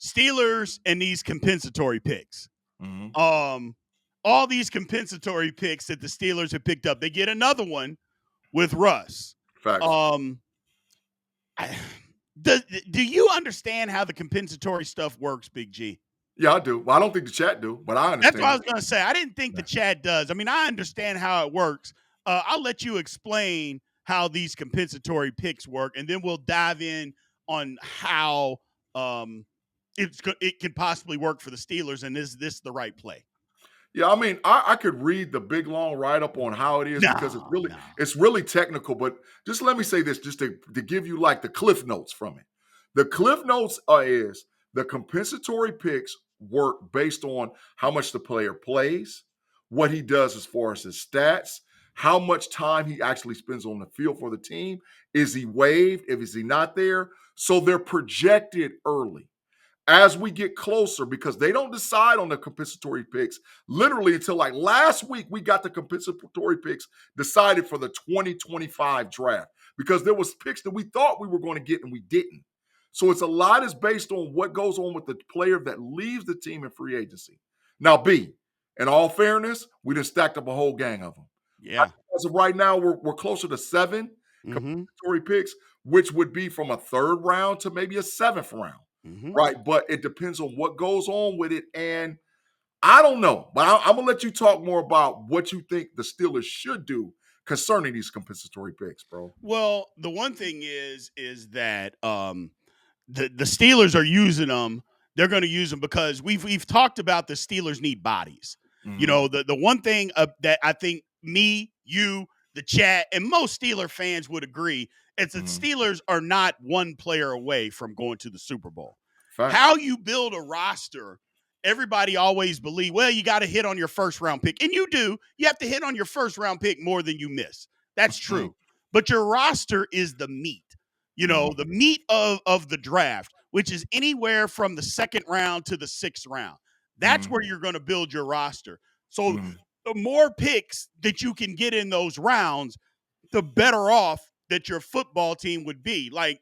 Steelers and these compensatory picks. Mm-hmm. All these compensatory picks that the Steelers have picked up, they get another one with Russ. Facts. Um, I, do you understand how the compensatory stuff works, Big G? Yeah, I do. Well, I don't think the chat do, but I That's what I understand. was going to say. I didn't think the chat does. I mean, I understand how it works. I'll let you explain how these compensatory picks work, and then we'll dive in on how it can possibly work for the Steelers, and is this the right play? Yeah, I mean, I could read the big long write up on how it is because No, no. it's really technical. But just let me say this, just to give you like the cliff notes from it. The cliff notes is the compensatory picks work based on how much the player plays, what he does as far as his stats, how much time he actually spends on the field for the team. Is he waived? If is he not there? So they're projected early as we get closer because they don't decide on the compensatory picks literally until like last week. We got the compensatory picks decided for the 2025 draft because there was picks that we thought we were going to get and we didn't. So it's a lot is based on what goes on with the player that leaves the team in free agency. Now, B, in all fairness, we just stacked up a whole gang of them. Yeah. As of right now, we're closer to 7 Mm-hmm. compensatory picks, which would be from a third round to maybe a 7th round. Mm-hmm. Right, but it depends on what goes on with it, and I don't know. But I'm gonna let you talk more about what you think the Steelers should do concerning these compensatory picks, bro. Well, the one thing is that the Steelers are using them. They're going to use them because we've talked about the Steelers need bodies. You Mm-hmm. know, the one thing that I think me, you, the chat, and most Steeler fans would agree is that Mm-hmm. Steelers are not one player away from going to the Super Bowl. Facts. How you build a roster, everybody always believe, well, you got to hit on your first round pick. And you do. You have to hit on your first round pick more than you miss. That's Mm-hmm. true. But your roster is the meat. You know, Mm-hmm. the meat of the draft, which is anywhere from the second round to the sixth round. That's Mm-hmm. where you're going to build your roster. So Mm-hmm. the more picks that you can get in those rounds, the better off that your football team would be. Like,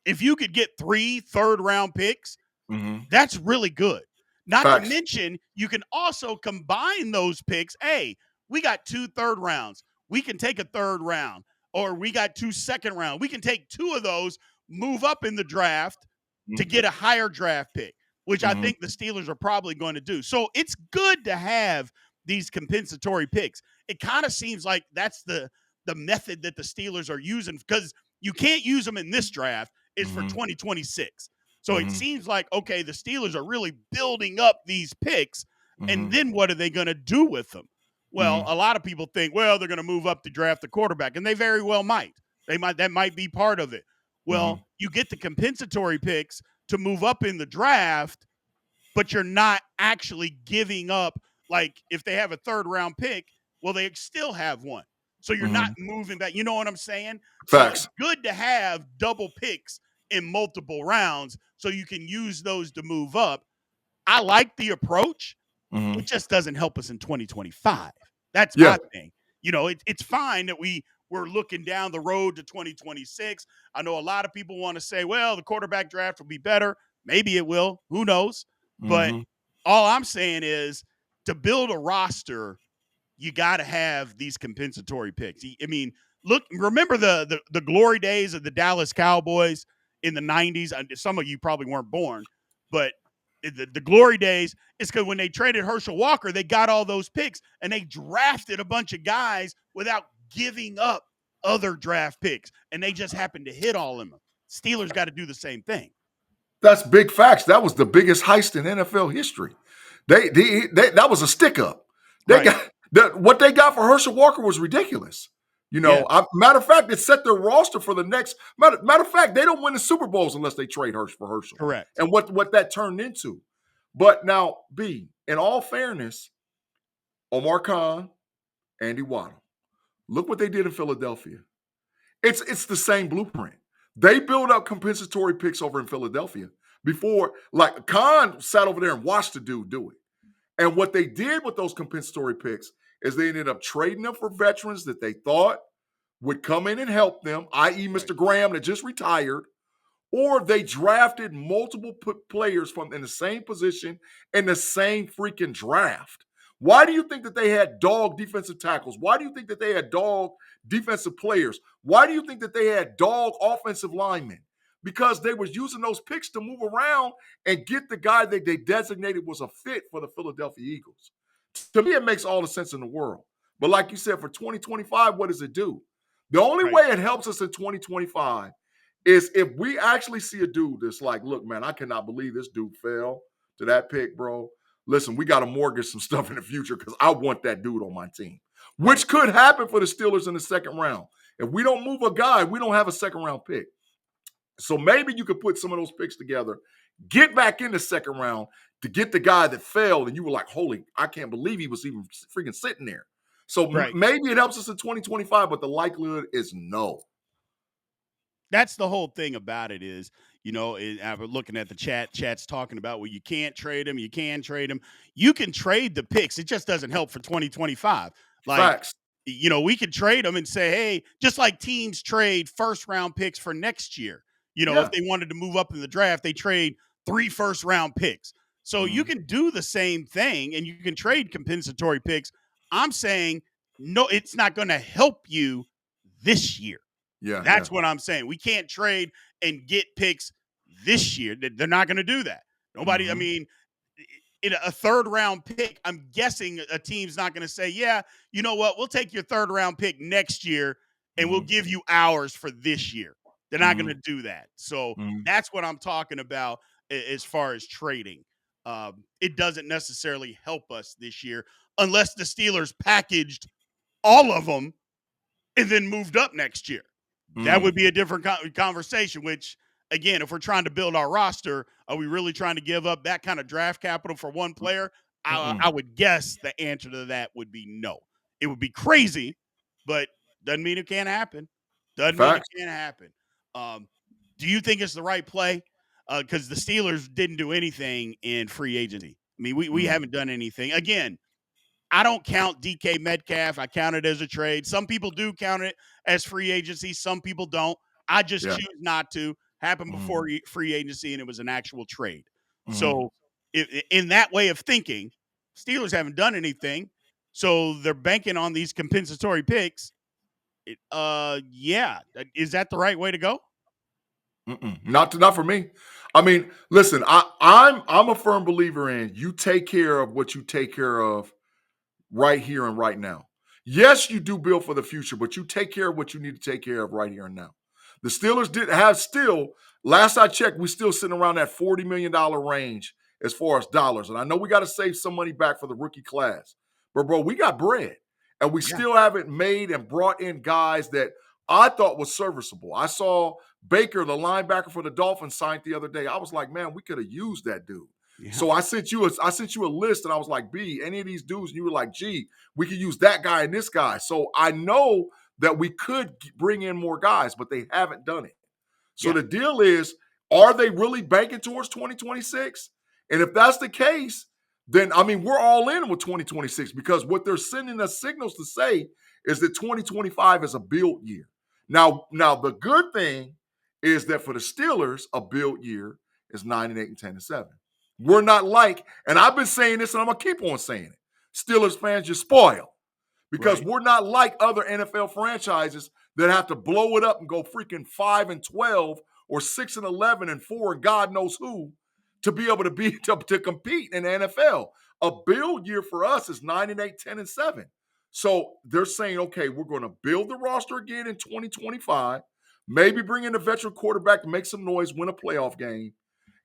if you could get 3 third-round picks, Mm-hmm. that's really good. Not to Facts. mention, you can also combine those picks. Hey, we got 2 third rounds. We can take a third round, or we got 2 second round. We can take 2 of those, move up in the draft to get a higher draft pick, which I Mm-hmm. think the Steelers are probably going to do. So it's good to have these compensatory picks. It kind of seems like that's the method that the Steelers are using because you can't use them in this draft. It's for Mm-hmm. 2026. So it Mm-hmm. seems like, okay, the Steelers are really building up these picks. And Mm-hmm. then what are they going to do with them? Well, Mm-hmm. a lot of people think, well, they're going to move up to draft the quarterback, and they very well might. That might be part of it. Well, Mm-hmm. you get the compensatory picks to move up in the draft, but you're not actually giving up. Like if they have a third round pick, well, they still have one. So you're not Mm-hmm. moving back. You know what I'm saying? So it's Facts. good to have double picks in multiple rounds so you can use those to move up. I like the approach. Mm-hmm. It just doesn't help us in 2025. That's Yeah. my thing. You know, it's fine that we're looking down the road to 2026. I know a lot of people want to say, well, the quarterback draft will be better. Maybe it will. Who knows? But Mm-hmm. all I'm saying is to build a roster, you got to have these compensatory picks. I mean, remember the glory days of the Dallas Cowboys in the 90s? Some of you probably weren't born, but the glory days is because when they traded Herschel Walker, they got all those picks and they drafted a bunch of guys without giving up other draft picks, and they just happened to hit all of them. Steelers got to do the same thing. That's big facts. That was the biggest heist in NFL history. They that was a stick up. They Right. got what they got for Herschel Walker was ridiculous. Yeah. Matter of fact, it set their roster for the next. Matter of fact, they don't win the Super Bowls unless they trade Herschel for Herschel. Correct. And what that turned into. But now, B, in all fairness, Omar Khan, Andy Waddle, look what they did in Philadelphia. It's the same blueprint. They build up compensatory picks over in Philadelphia before, like Khan sat over there and watched the dude do it. And what they did with those compensatory picks is they ended up trading them for veterans that they thought would come in and help them, i.e., Right. Mr. Graham that just retired, or they drafted multiple players from in the same position in the same freaking draft. Why do you think that they had dog defensive tackles? Why do you think that they had dog defensive players? Why do you think that they had dog offensive linemen? Because they was using those picks to move around and get the guy that they designated was a fit for the Philadelphia Eagles. To me, it makes all the sense in the world. But like you said, for 2025, what does it do? The only Right. way it helps us in 2025 is if we actually see a dude that's like, look, man, I cannot believe this dude fell to that pick, bro. Listen, we got to mortgage some stuff in the future because I want that dude on my team, Right. which could happen for the Steelers in the second round. If we don't move a guy, we don't have a second round pick. So maybe you could put some of those picks together, get back in the second round to get the guy that failed, and you were like, holy, I can't believe he was even freaking sitting there. So Right. maybe it helps us in 2025, but the likelihood is no. That's the whole thing about it is, I'm looking at the chat's talking about, well, you can't trade him, you can trade him. You can trade the picks. It just doesn't help for 2025. Like, Facts. we could trade them and say, hey, just like teams trade first round picks for next year. If Yeah. they wanted to move up in the draft, they trade 3 first round picks. So you Mhm. can do the same thing and you can trade compensatory picks. I'm saying, no, it's not going to help you this year. Yeah, yeah. That's what I'm saying. We can't trade and get picks this year. They're not going to do that. Nobody, I Mhm. mean, in a third round pick, I'm guessing a team's not going to say, yeah, you know what? We'll take your third round pick next year and we'll Mhm. give you ours for this year. They're not going to Mhm. do that. So Mhm. that's what I'm talking about as far as trading. It doesn't necessarily help us this year unless the Steelers packaged all of them and then moved up next year. That Mm. would be a different conversation, which, again, if we're trying to build our roster, are we really trying to give up that kind of draft capital for one player? I Mm-mm. would guess the answer to that would be no. It would be crazy, but doesn't mean it can't happen. Doesn't mean it Facts. can't happen. Um, do you think it's the right play? Because the Steelers didn't do anything in free agency. I mean, we Mm. haven't done anything. Again, I don't count DK Metcalf. I count it as a trade. Some people do count it as free agency. Some people don't. I just Yeah. choose not to. Happened Mhm. before free agency, and it was an actual trade. Mhm. So, in that way of thinking, Steelers haven't done anything. So they're banking on these compensatory picks. Yeah, is that the right way to go? Mm-mm. Not for me. I mean, listen, I'm a firm believer in you take care of what you take care of right here and right now. Yes, you do build for the future, but you take care of what you need to take care of right here and now. The Steelers did have still, last I checked, we still sitting around that $40 million range as far as dollars. And I know we got to save some money back for the rookie class. But bro, we got bread. And we Yeah, still haven't made and brought in guys that I thought was serviceable. I saw Baker, the linebacker for the Dolphins, signed the other day. I was like, man, we could have used that dude. yeah, So I sent you a list and I was like, B, any of these dudes, and you were like, G, we could use that guy and this guy. So I know that we could bring in more guys, but they haven't done it. So yeah, the deal is, are they really banking towards 2026? And if that's the case, then I mean, we're all in with 2026 because what they're sending us signals to say is that 2025 is a build year. Now the good thing is that for the Steelers, a build year is 9-8 and 10-7. We're not like, and I've been saying this and I'm gonna keep on saying it. Steelers fans, you're spoiled because right. we're not like other NFL franchises that have to blow it up and go freaking 5-12 or 6-11 and 4 and God knows who to be able to be to compete in the NFL. A build year for us is 9-8, 10-7. So they're saying, okay, we're going to build the roster again in 2025, maybe bring in a veteran quarterback to make some noise, win a playoff game,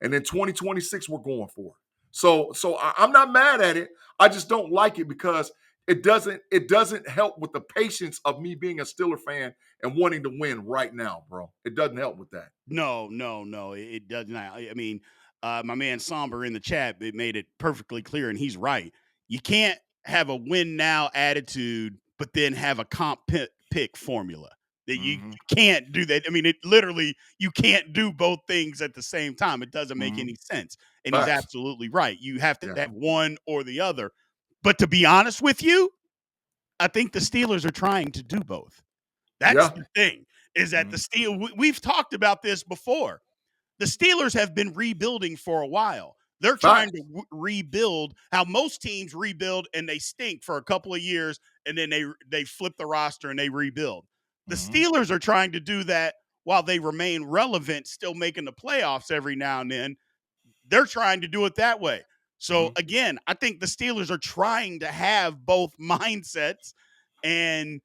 and then 2026 we're going for it. So I'm not mad at it. I just don't like it because it doesn't help with the patience of me being a Steeler fan and wanting to win right now, bro. It doesn't help with that. No, no, no, it does not. I mean, my man Somber in the chat, it made it perfectly clear, and he's right. You can't have a win now attitude, but then have a pick formula. That you Mm-hmm. can't do that. I mean, it literally you can't do both things at the same time. It doesn't make Mm-hmm. any sense. And he's Facts. absolutely right. You have to Yeah. have one or the other. But to be honest with you, I think the Steelers are trying to do both. That's Yeah. the thing, is that Mm-hmm. the We've talked about this before. the Steelers have been rebuilding for a while. They're trying to Facts. rebuild how most teams rebuild and they stink for a couple of years and then they flip the roster and they rebuild. The Mhm. Steelers are trying to do that while they remain relevant, still making the playoffs every now and then. They're trying to do it that way. So Mhm. again, I think the Steelers are trying to have both mindsets, and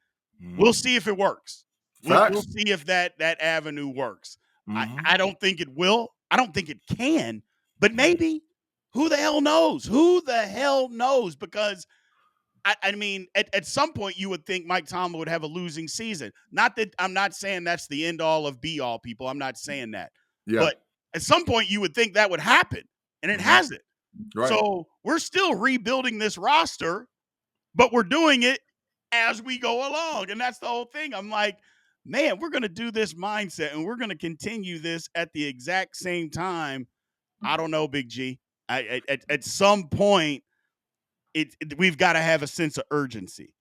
we'll Mhm. see if it works. We'll Facts. see if that avenue works. Mhm. I don't think it will. I don't think it can, but Mhm. maybe. Who the hell knows? Who the hell knows? Because I mean, at some point you would think Mike Tomlin would have a losing season. Not that I'm not saying that's the end all of be all, people. I'm not saying that. Yeah. But at some point you would think that would happen, and it Mhm. hasn't. Right. So we're still rebuilding this roster, but we're doing it as we go along. And that's the whole thing. I'm like, man, we're going to do this mindset and we're going to continue this at the exact same time. I don't know, Big G. At some point, we've got to have a sense of urgency.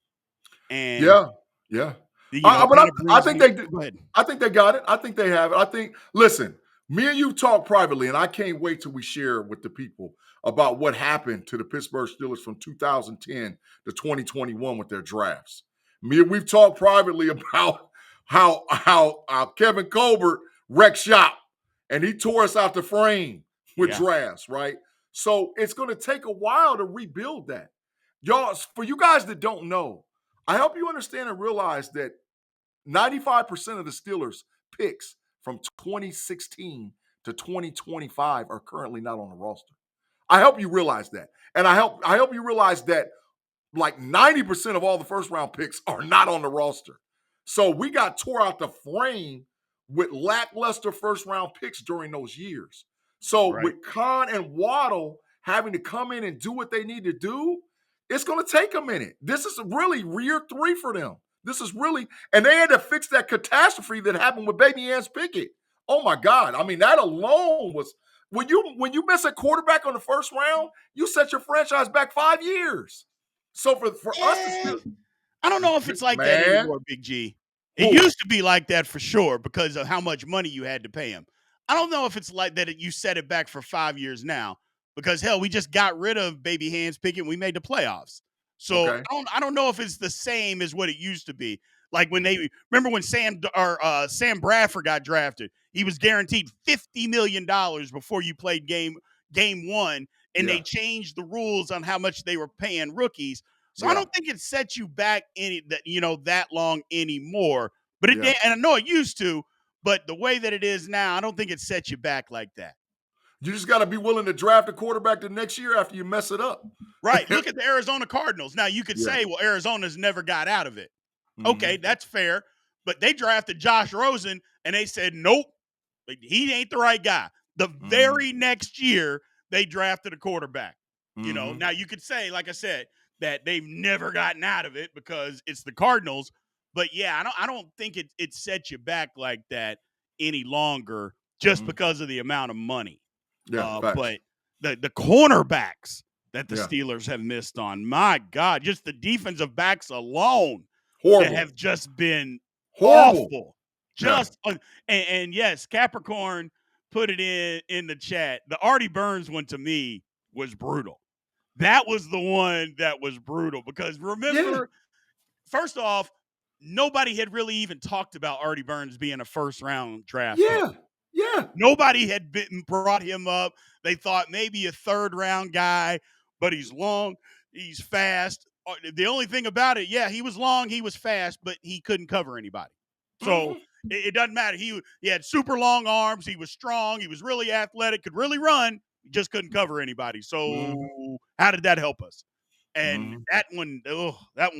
And, Yeah. Yeah. it But kind of I brings think me. they do. Go ahead. I think they got it. I think they have it. I think. Listen, me and you talk privately, and I can't wait till we share with the people about what happened to the Pittsburgh Steelers from 2010 to 2021 with their drafts. Me and we've talked privately about how Kevin Colbert wrecked shop, and he tore us out the frame with Yeah. drafts. Right. So it's going to take a while to rebuild that. Y'all, for you guys that don't know, I hope you understand and realize that 95% of the Steelers picks from 2016 to 2025 are currently not on the roster. I hope you realize that. And I hope you realize that like 90% of all the first round picks are not on the roster. So we got tore out the frame with lackluster first round picks during those years. So Right. with Khan and Waddle having to come in and do what they need to do, it's going to take a minute. This is really year three for them. This is really, and they had to fix that catastrophe that happened with Baby Ann's Pickett. Oh my God. I mean, that alone was when you miss a quarterback on the first round, you set your franchise back 5 years. So for us to Eh, still, I don't know if it's like that man, anymore, Big G. It who? used to be like that for sure because of how much money you had to pay him. I don't know if it's like that. You set it back for 5 years now because hell, we just got rid of Baby Hands Pickett. We made the playoffs, so Okay. I don't know if it's the same as what it used to be. Like when they remember when Sam Bradford got drafted, he was guaranteed $50 million before you played game one, and they Yeah. changed the rules on how much they were paying rookies. So I Yeah. don't think it sets you back that long anymore. But it Yeah. did, and I know it used to, but the way that it is now, I don't think it sets you back like that. You just got to be willing to draft a quarterback the next year after you mess it up. Right. Look at the Arizona Cardinals. Now you could Yeah. say, well, Arizona's never got out of it. Okay, Hmm. that's fair. But they drafted Josh Rosen and they said, nope, he ain't the right guy. The Hmm. very next year, they drafted a quarterback. Hmm. Now you could say, like I said, that they've never gotten out of it because it's the Cardinals. But yeah, I don't think it sets you back like that any longer just Hmm. because of the amount of money. Yeah. Facts. But the cornerbacks that the Yeah. Steelers have missed on, my God, just the defensive backs alone that Horrible. have just been Horrible. awful. Yeah. And yes, Capricorn put it in the chat. The Artie Burns one to me was brutal. That was the one that was brutal because Yeah. remember, first off, nobody had really even talked about Artie Burns being a first round draft pick. Yeah. Yeah. Nobody had brought him up. They thought maybe a third round guy, but he's long, he's fast. The only thing about it, yeah, he was long, he was fast, but he couldn't cover anybody. So Hmm. it doesn't matter. He had super long arms. He was strong. He was really athletic. Could really run. He just couldn't cover anybody. Hmm. So how did that help us? And Hmm. that one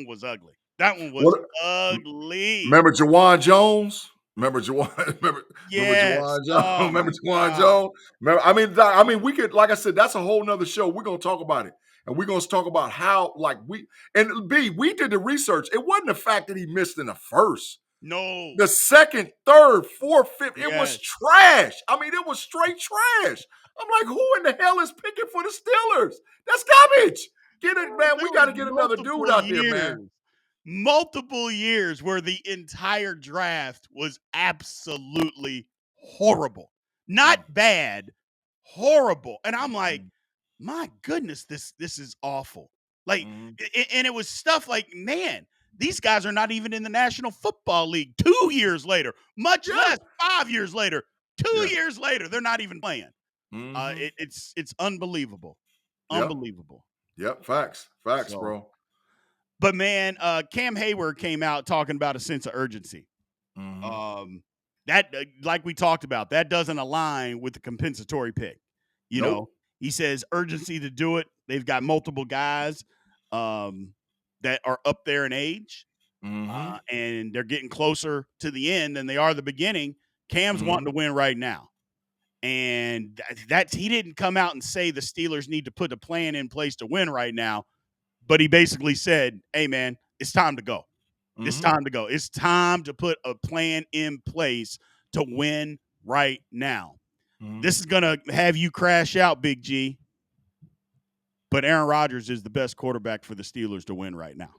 was ugly. That one was What? ugly. Remember Jawan Jones? Remember Jawan? Remember Yes. Jawan Jones? Oh Remember my Jawan God. Jones? I mean, we could, like I said, that's a whole nother show. We're gonna talk about it, and we're gonna talk about how, like, we did the research. It wasn't the fact that he missed in the first, No. the second, third, fourth, fifth. It was Yes. trash. I mean, it was straight trash. I'm like, who in the hell is picking for the Steelers? That's garbage. Get it, man. There We got was to get another dude out there, man. multiple years where the entire draft was absolutely horrible. not bad, horrible. And I'm like, Mhm. my goodness, this is awful. Like, Mhm. and it was stuff like, man, these guys are not even in the National Football League 2 years later, much Yeah. less 5 years later. Two Yeah. years later, they're not even playing. Mhm. It's unbelievable, Yep. unbelievable. Yep. Facts. Facts, So, bro. but man, Cam Hayward came out talking about a sense of urgency. Mhm. Um, that like we talked about, that doesn't align with the compensatory pick. You know, Nope. he says urgency to do it. They've got multiple guys um, that are up there in age, Mhm. and they're getting closer to the end than they are the beginning. Cam's wanting Mhm. to win right now. And that's he didn't come out and say the Steelers need to put a plan in place to win right now, but he basically said, "Hey man, it's time to go. It's Mhm. time to go. It's time to put a plan in place to win right now. Mhm. This is going to have you crash out, Big G, but Aaron Rodgers is the best quarterback for the Steelers to win right now."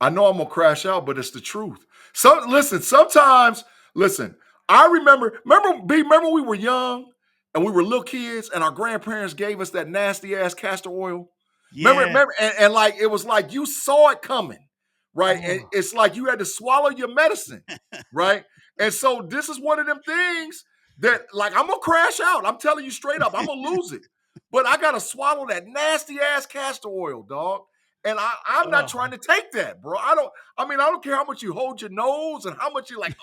I know I'm gonna crash out, but it's the truth. Sometimes, listen, I remember we were young and we were little kids, and our grandparents gave us that nasty ass castor oil. Yeah. And like it was like you saw it coming, right? And Oh. it's like you had to swallow your medicine, right? And so this is one of them things that, like, I'm gonna crash out. I'm telling you straight up, I'm gonna lose it. But I gotta swallow that nasty ass castor oil, dog. And I'm not Oh. trying to take that, bro. I don't care how much you hold your nose and how much you like,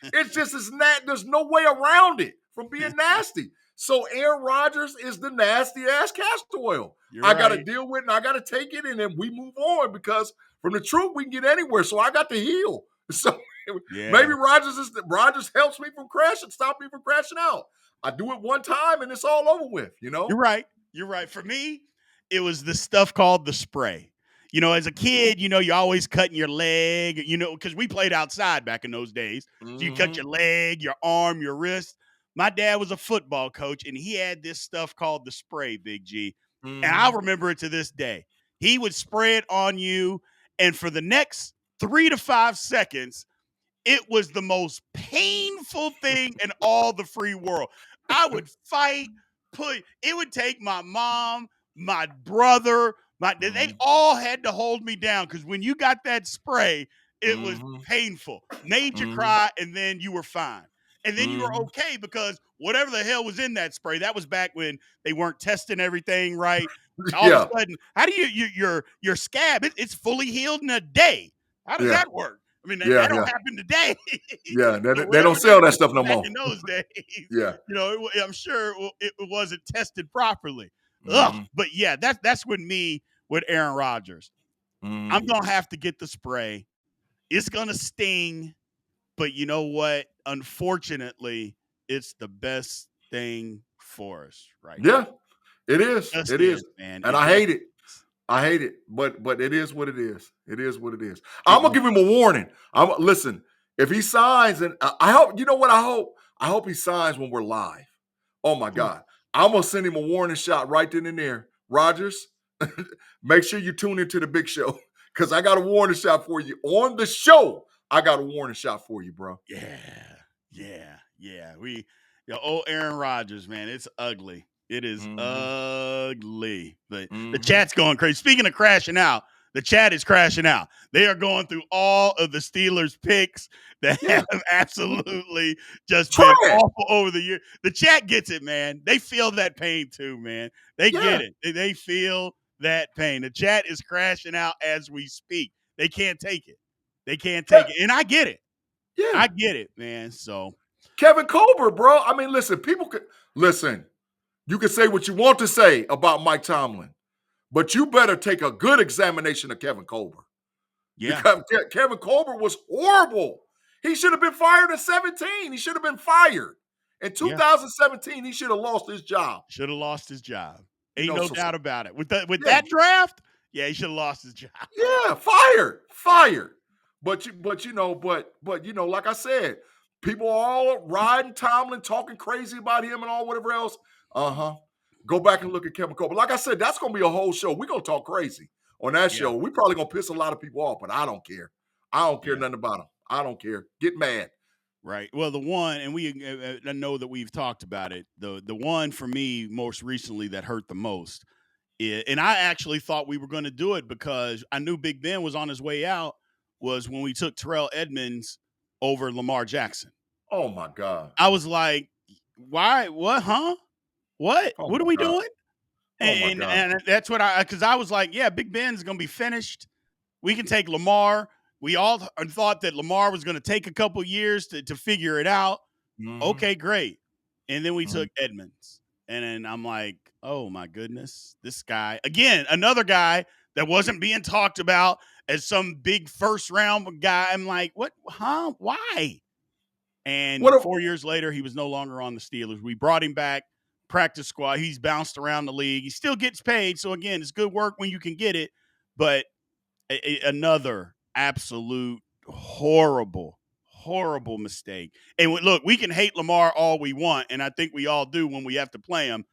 it's just it's not, there's no way around it from being nasty. So Aaron Rodgers is the nasty ass castor oil. You're I gotta right. deal with it and I gotta take it and then we move on because from the truth we can get anywhere. So I got to heal. So maybe Yeah. Rodgers helps me from crashing, stop me from crashing out. I do it one time and it's all over with, you You're know? right. You're right. For me, it was the stuff called the spray. You know, as a kid, you're always cutting your leg, because we played outside back in those days. So you cut Mm-hmm. your leg, your arm, your wrist. My dad was a football coach, and he had this stuff called the spray, Big G. And I Mm-hmm. remember it to this day. He would spray it on you, and for the next 3 to 5 seconds, it was the most painful thing in all the free world. I would fight, it would take my mom, my brother, they Mm-hmm. all had to hold me down because when you got that spray, it was Mm-hmm. painful, made you Mm-hmm. cry, and then you were fine. And then you were Mm-hmm. okay because whatever the hell was in that spray, that was back when they weren't testing everything right. All of Yeah. a sudden, how do your scab? It's fully healed in a day. How does Yeah. that work? I mean, that Yeah. don't Yeah. happen today. Yeah. So They don't whatever they sell were that stuff doing no back more. in those days, Yeah. I'm sure it wasn't tested properly. Ugh. Mm-hmm. But yeah, that's with me with Aaron Rodgers. I'm Mm-hmm. gonna have to get the spray. It's gonna sting, but you know what? Unfortunately, it's the best thing for us right now. Yeah. It is. Just It is, is. man. And It I just hate it. is. I hate it, but it is what it is. It is what it is. It I'm gonna give him a warning. I'm listen. If he signs, and I hope you know what I hope. I hope he signs when we're live. Oh my Ooh, God! I'm gonna send him a warning shot right then and there. Rogers, make sure you tune into the big show because I got a warning shot for you on the show. I got a warning shot for you, bro. yeah, yeah. Old Aaron Rodgers, man, it's ugly. It is Mm-hmm. ugly. But the Mm-hmm. chat's going crazy. Speaking of crashing out, the chat is crashing out. They are going through all of the Steelers picks that Yeah. have absolutely just been Trash. awful over the year. The chat gets it, man. They feel that pain too, man. They get Yeah. it. They feel that pain. The chat is crashing out as we speak. They can't take it. They can't take it. And I get it. Yeah. I get it, man. So Kevin Colbert, bro. I mean, listen, people could listen. You can say what you want to say about Mike Tomlin, but you better take a good examination of Kevin Colbert yeah, because Kevin Colbert was horrible. He should have been fired at 17. He should have been fired. In yeah. 2017, he should have lost his job. Should have lost his job. You Ain't know, no so doubt about it. With yeah, that draft, yeah, he should have lost his job. yeah, fired. But like I said, people are all riding Tomlin, talking crazy about him and all whatever else. Uh-huh. Go back and look at Kevin Cole. But like I said, that's gonna be a whole show. We're gonna talk crazy on that Yeah, show. We probably gonna piss a lot of people off, but I don't care. I don't care yeah. nothing about them. I don't care. Get mad. Right. Well, the one, and I know that we've talked about it. The one for me most recently that hurt the most, and I actually thought we were going to do it because I knew Big Ben was on his way out. Was when we took Terrell Edmonds over Lamar Jackson. Oh my God. I was like, why? What? Huh? What? Oh What are my we God. doing? Oh my And God. and that's what because I was like, yeah, Big Ben's going to be finished. We can take Lamar. We all thought that Lamar was going to take a couple years to figure it out. Mhm, Okay, great. And then we mhm. took Edmonds. And then I'm like, oh my goodness, this guy, again, another guy that wasn't being talked about as some big first round guy. I'm like, what? Huh? Why? What And a 4 years later, he was no longer on the Steelers. We brought him back, practice squad. He's bounced around the league. He still gets paid. So, again, it's good work when you can get it. But another absolute horrible, horrible mistake. And look, we can hate Lamar all we want, and I think we all do when we have to play him.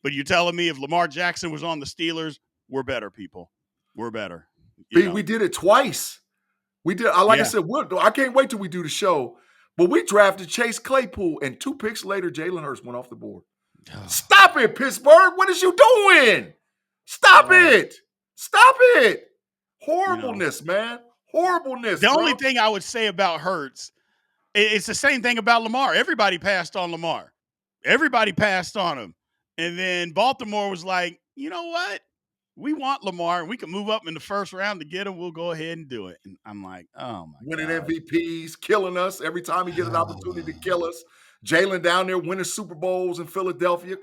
But you're telling me if Lamar Jackson was on the Steelers, we're better people. We're better. You B, know. we did it twice. We did like I Yeah. said, I can't wait till we do the show. But we drafted Chase Claypool, and 2 picks later, Jalen Hurts went off the board. Stop it, Pittsburgh. What is you doing? Stop Oh, it. Stop it. you know. Horribleness, man. Horribleness, The only bro. thing I would say about Hurts, it's the same thing about Lamar. Everybody passed on Lamar. Everybody passed on him. And then Baltimore was like, you know what? We want Lamar and we can move up in the first round to get him. We'll go ahead and do it. And I'm like, oh my Winning God. MVPs, killing us every time he get an opportunity to kill us. Jalen down there winning Super Bowls in Philadelphia.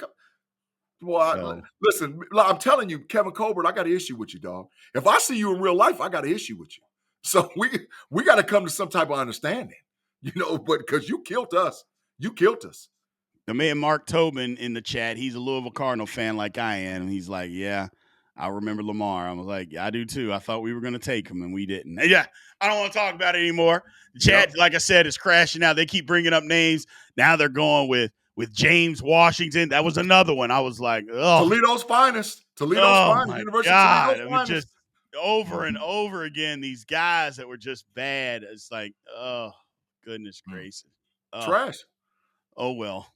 Well, So, listen, I'm telling you, Kevin Colbert, I got an issue with you, dog. If I see you in real life, I got an issue with you. So we got to come to some type of understanding, but because you killed us. You killed us. the man Mark Tobin in the chat, he's a Louisville Cardinal fan like I am. And he's like, yeah, I remember Lamar. I was like, yeah, I do too. I thought we were going to take him and we didn't. Yeah, I don't want to talk about it anymore. The chat, Yep. like I said, is crashing out. They keep bringing up names. Now they're going with James Washington. That was another one. I was like, Toledo's finest. Toledo's oh finest. my University of God. Toledo's It was just finest. over and over again. These guys that were just bad. It's like, oh, goodness Mm. gracious. Oh, Trash. oh well.